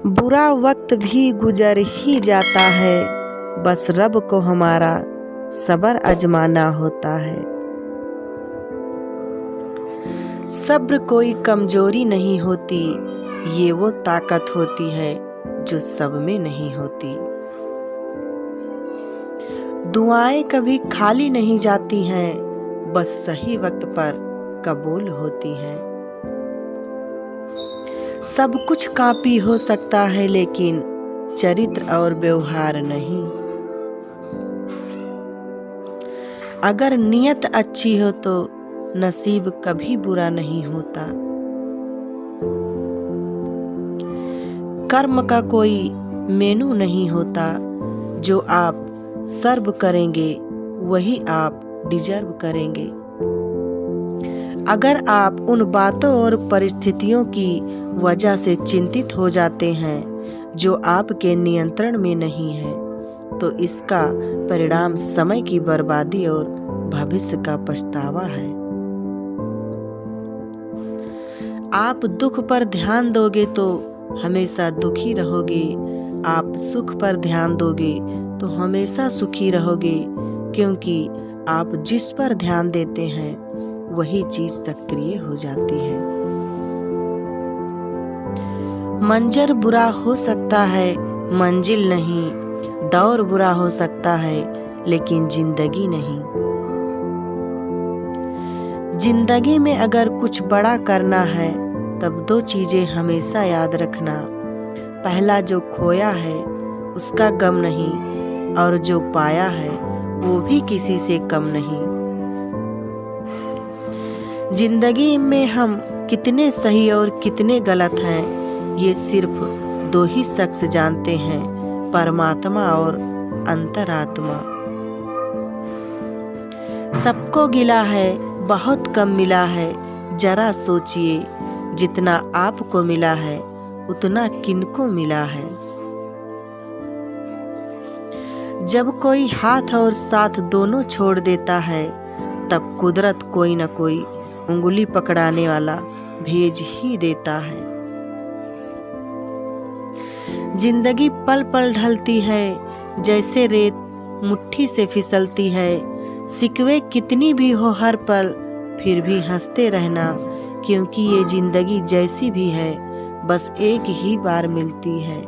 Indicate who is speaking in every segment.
Speaker 1: बुरा वक्त भी गुजर ही जाता है, बस रब को हमारा सब्र आजमाना होता है। सब्र कोई कमजोरी नहीं होती, ये वो ताकत होती है जो सब में नहीं होती। दुआएं कभी खाली नहीं जाती हैं, बस सही वक्त पर कबूल होती हैं। सब कुछ कॉपी हो सकता है, लेकिन चरित्र और व्यवहार नहीं। अगर नियत अच्छी हो तो नसीब कभी बुरा नहीं होता। कर्म का कोई मेनू नहीं होता, जो आप सर्व करेंगे वही आप डिजर्व करेंगे। अगर आप उन बातों और परिस्थितियों की वजह से चिंतित हो जाते हैं जो आपके नियंत्रण में नहीं है, तो इसका परिणाम समय की बर्बादी और भविष्य का पछतावा है। आप दुख पर ध्यान दोगे तो हमेशा दुखी रहोगे, आप सुख पर ध्यान दोगे तो हमेशा सुखी रहोगे, क्योंकि आप जिस पर ध्यान देते हैं वही चीज सक्रिय हो जाती है। मंजर बुरा हो सकता है, मंजिल नहीं। दौर बुरा हो सकता है, लेकिन जिंदगी नहीं। जिंदगी में अगर कुछ बड़ा करना है, तब दो चीजें हमेशा याद रखना। पहला, जो खोया है उसका गम नहीं, और जो पाया है वो भी किसी से कम नहीं। जिंदगी में हम कितने सही और कितने गलत हैं, ये सिर्फ दो ही शख्स जानते हैं, परमात्मा और अंतरात्मा। सबको गिला है, बहुत कम मिला है। जरा सोचिए, जितना आपको मिला है उतना किनको मिला है। जब कोई हाथ और साथ दोनों छोड़ देता है, तब कुदरत कोई न कोई उंगली पकड़ाने वाला भेज ही देता है। जिंदगी पल पल ढलती है, जैसे रेत मुट्ठी से फिसलती है। सिकवे कितनी भी हो हर पल, फिर भी हंसते रहना, क्योंकि ये जिंदगी जैसी भी है बस एक ही बार मिलती है।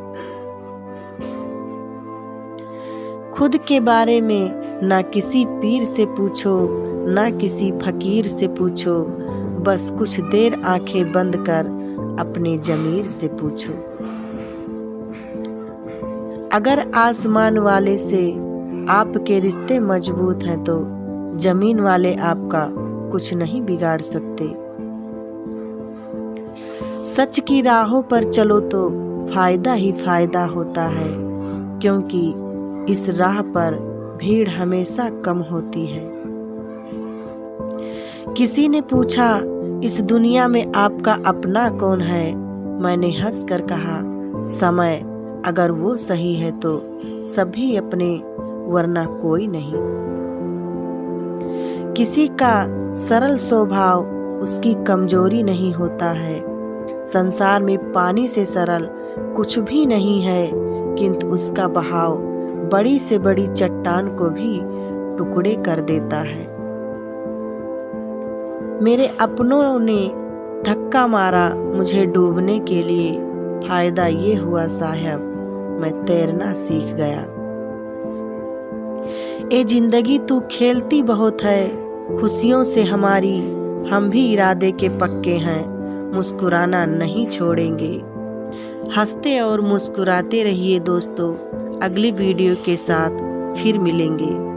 Speaker 1: खुद के बारे में ना किसी पीर से पूछो, ना किसी फकीर से पूछो, बस कुछ देर आंखें बंद कर अपने जमीर से पूछो। अगर आसमान वाले से आपके रिश्ते मजबूत हैं, तो जमीन वाले आपका कुछ नहीं बिगाड़ सकते। सच की राहों पर चलो तो फायदा ही फायदा होता है, क्योंकि इस राह पर भीड़ हमेशा कम होती है। किसी ने पूछा, इस दुनिया में आपका अपना कौन है? मैंने हंसकर कहा, समय। अगर वो सही है तो सभी अपने, वरना कोई नहीं। किसी का सरल स्वभाव उसकी कमजोरी नहीं होता है। संसार में पानी से सरल कुछ भी नहीं है, किंतु उसका बहाव बड़ी से बड़ी चट्टान को भी टुकड़े कर देता है। मेरे अपनों ने धक्का मारा मुझे डूबने के लिए, फायदा ये हुआ साहब मैं तैरना सीख गया। ए जिंदगी तू खेलती बहुत है, खुशियों से हमारी हम भी इरादे के पक्के हैं, मुस्कुराना नहीं छोड़ेंगे। हंसते और मुस्कुराते रहिए दोस्तों। अगली वीडियो के साथ फिर मिलेंगे।